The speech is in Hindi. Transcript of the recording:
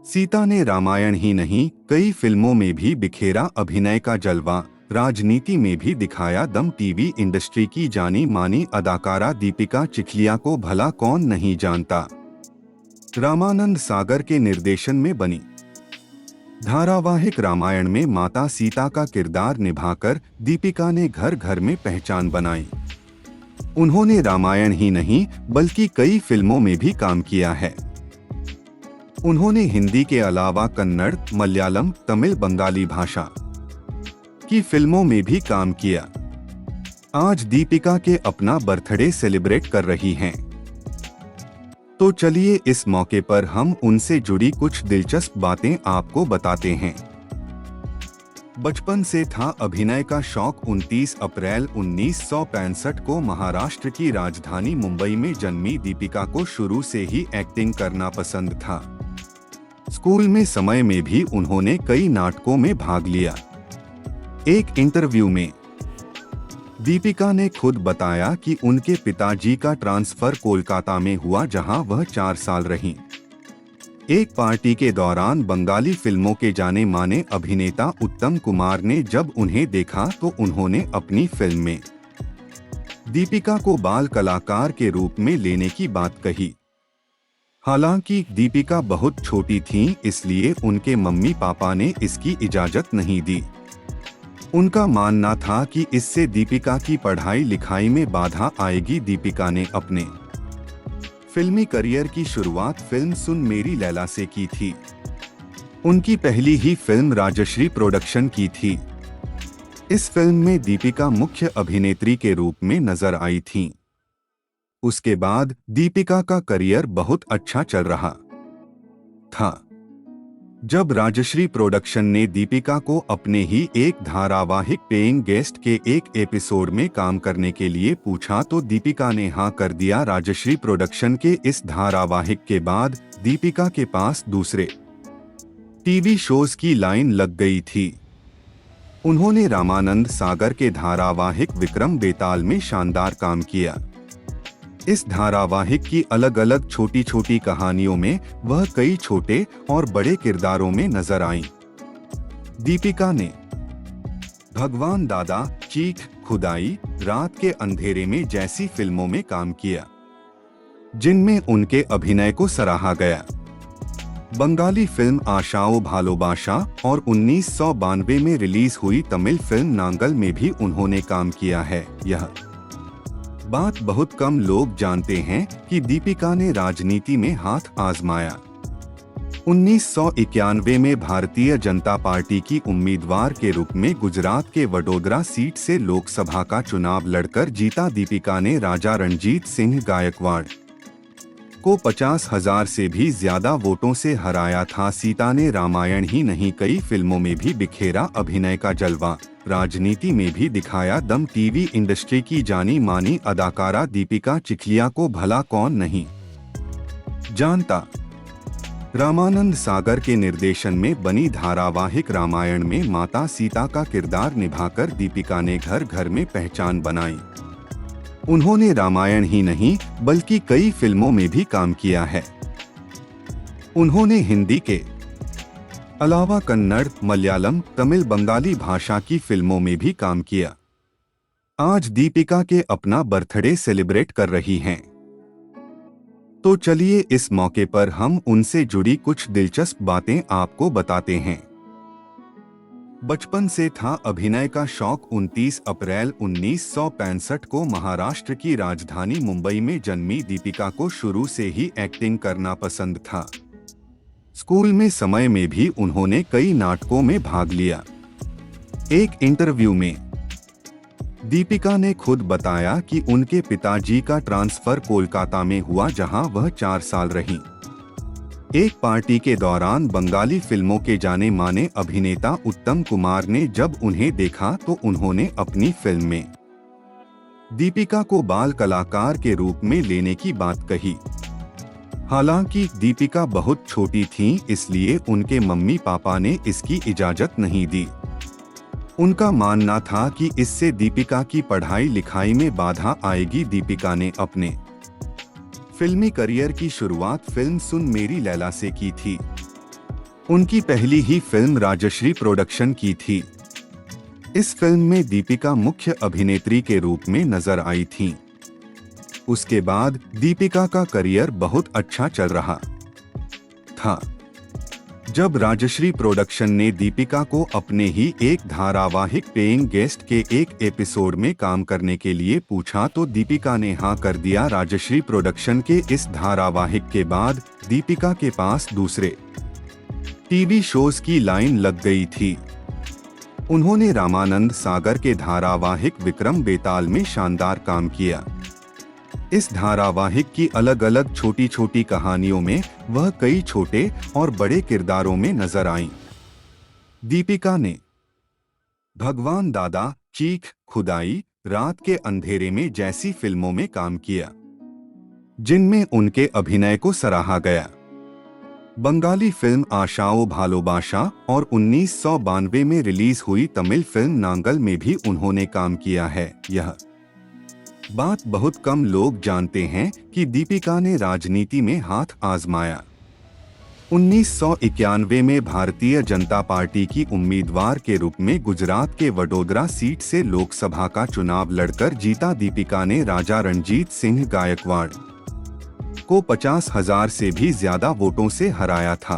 सीता ने रामायण ही नहीं कई फिल्मों में भी बिखेरा अभिनय का जलवा, राजनीति में भी दिखाया दम। टीवी इंडस्ट्री की जानी मानी अदाकारा दीपिका चिखलिया को भला कौन नहीं जानता। रामानंद सागर के निर्देशन में बनी धारावाहिक रामायण में माता सीता का किरदार निभाकर दीपिका ने घर घर में पहचान बनाई। उन्होंने रामायण ही नहीं बल्कि कई फिल्मों में भी काम किया है। उन्होंने हिंदी के अलावा कन्नड़, मलयालम, तमिल, बंगाली भाषा की फिल्मों में भी काम किया। आज दीपिका के अपना बर्थडे सेलिब्रेट कर रही हैं। तो चलिए इस मौके पर हम उनसे जुड़ी कुछ दिलचस्प बातें आपको बताते हैं। बचपन से था अभिनय का शौक। 29 अप्रैल 1965 को महाराष्ट्र की राजधानी मुंबई में जन्मी दीपिका को शुरू से ही एक्टिंग करना पसंद था। स्कूल में समय में भी उन्होंने कई नाटकों में भाग लिया। एक इंटरव्यू में दीपिका ने खुद बताया कि उनके पिताजी का ट्रांसफर कोलकाता में हुआ, जहां वह 4 साल रहीं। एक पार्टी के दौरान बंगाली फिल्मों के जाने माने अभिनेता उत्तम कुमार ने जब उन्हें देखा तो उन्होंने अपनी फिल्म में दीपिका को बाल कलाकार के रूप में लेने की बात कही। हालांकि दीपिका बहुत छोटी थीं, इसलिए उनके मम्मी पापा ने इसकी इजाजत नहीं दी। उनका मानना था कि इससे दीपिका की पढ़ाई लिखाई में बाधा आएगी। दीपिका ने अपने फिल्मी करियर की शुरुआत फिल्म सुन मेरी लैला से की थी। उनकी पहली ही फिल्म राजश्री प्रोडक्शन की थी। इस फिल्म में दीपिका मुख्य अभिनेत्री के रूप में नजर आई थीं। उसके बाद दीपिका का करियर बहुत अच्छा चल रहा था। जब राजश्री प्रोडक्शन ने दीपिका को अपने ही एक धारावाहिक पेइंग गेस्ट के एक एपिसोड में काम करने के लिए पूछा तो दीपिका ने हाँ कर दिया। राजश्री प्रोडक्शन के इस धारावाहिक के बाद दीपिका के पास दूसरे टीवी शोज की लाइन लग गई थी। उन्होंने रामानंद सागर के धारावाहिक विक्रम बेताल में शानदार काम किया। इस धारावाहिक की अलग अलग छोटी छोटी कहानियों में वह कई छोटे और बड़े किरदारों में नजर आईं। दीपिका ने भगवान दादा, चीख, खुदाई, रात के अंधेरे में जैसी फिल्मों में काम किया, जिनमें उनके अभिनय को सराहा गया। बंगाली फिल्म आशाओ भालोबाशा और 1992 में रिलीज हुई तमिल फिल्म नांगल में भी उन्होंने काम किया है। यह बात बहुत कम लोग जानते हैं कि दीपिका ने राजनीति में हाथ आजमाया। 1991 में भारतीय जनता पार्टी की उम्मीदवार के रूप में गुजरात के वडोदरा सीट से लोकसभा का चुनाव लड़कर जीता। दीपिका ने राजा रणजीत सिंह गायकवाड़ को 50,000 से भी ज्यादा वोटों से हराया था। सीता ने रामायण ही नहीं कई फिल्मों में भी बिखेरा अभिनय का जलवा, राजनीति में भी दिखाया दम। टीवी इंडस्ट्री की जानी मानी अदाकारा दीपिका चिखलिया को भला कौन नहीं जानता। रामानंद सागर के निर्देशन में बनी धारावाहिक रामायण में माता सीता का किरदार निभाकर दीपिका ने घर घर में पहचान बनाई। उन्होंने रामायण ही नहीं बल्कि कई फिल्मों में भी काम किया है। उन्होंने हिंदी के अलावा कन्नड़, मलयालम, तमिल, बंगाली भाषा की फिल्मों में भी काम किया। आज दीपिका के अपना बर्थडे सेलिब्रेट कर रही हैं। तो चलिए इस मौके पर हम उनसे जुड़ी कुछ दिलचस्प बातें आपको बताते हैं। बचपन से था अभिनय का शौक। 29 अप्रैल 1965 को महाराष्ट्र की राजधानी मुंबई में जन्मी दीपिका को शुरू से ही एक्टिंग करना पसंद था। स्कूल में समय में भी उन्होंने कई नाटकों में भाग लिया। एक इंटरव्यू में दीपिका ने खुद बताया कि उनके पिताजी का ट्रांसफर कोलकाता में हुआ, जहां वह 4 साल रहीं। एक पार्टी के दौरान बंगाली फिल्मों के जाने माने अभिनेता उत्तम कुमार ने जब उन्हें देखा तो उन्होंने अपनी फिल्म में दीपिका को बाल कलाकार के रूप में लेने की बात कही। हालांकि दीपिका बहुत छोटी थीं, इसलिए उनके मम्मी पापा ने इसकी इजाजत नहीं दी। उनका मानना था कि इससे दीपिका की पढ़ाई लिखाई में बाधा आएगी। दीपिका ने अपने फिल्मी करियर की शुरुआत फिल्म सुन मेरी लैला से की थी। उनकी पहली ही फिल्म राजश्री प्रोडक्शन की थी। इस फिल्म में दीपिका मुख्य अभिनेत्री के रूप में नजर आई थीं। उसके बाद दीपिका का करियर बहुत अच्छा चल रहा था। जब राजश्री प्रोडक्शन ने दीपिका को अपने ही एक धारावाहिक पेइंग गेस्ट के एक एपिसोड में काम करने के लिए पूछा तो दीपिका ने हाँ कर दिया। राजश्री प्रोडक्शन के इस धारावाहिक के बाद दीपिका के पास दूसरे टीवी शोज की लाइन लग गई थी। उन्होंने रामानंद सागर के धारावाहिक विक्रम बेताल में शानदार काम किया। इस धारावाहिक की अलग अलग छोटी छोटी कहानियों में वह कई छोटे और बड़े किरदारों में नजर आईं। दीपिका ने भगवान दादा, चीख, खुदाई, रात के अंधेरे में जैसी फिल्मों में काम किया, जिनमें उनके अभिनय को सराहा गया। बंगाली फिल्म आशाओ भालोबाशा और 1992 में रिलीज हुई तमिल फिल्म नांगल में भी उन्होंने काम किया है। यह बात बहुत कम लोग जानते हैं कि दीपिका ने राजनीति में हाथ आजमाया। 1991 में भारतीय जनता पार्टी की उम्मीदवार के रूप में गुजरात के वडोदरा सीट से लोकसभा का चुनाव लड़कर जीता दीपिका ने राजा रणजीत सिंह गायकवाड़ को 50,000 से भी ज्यादा वोटों से हराया था।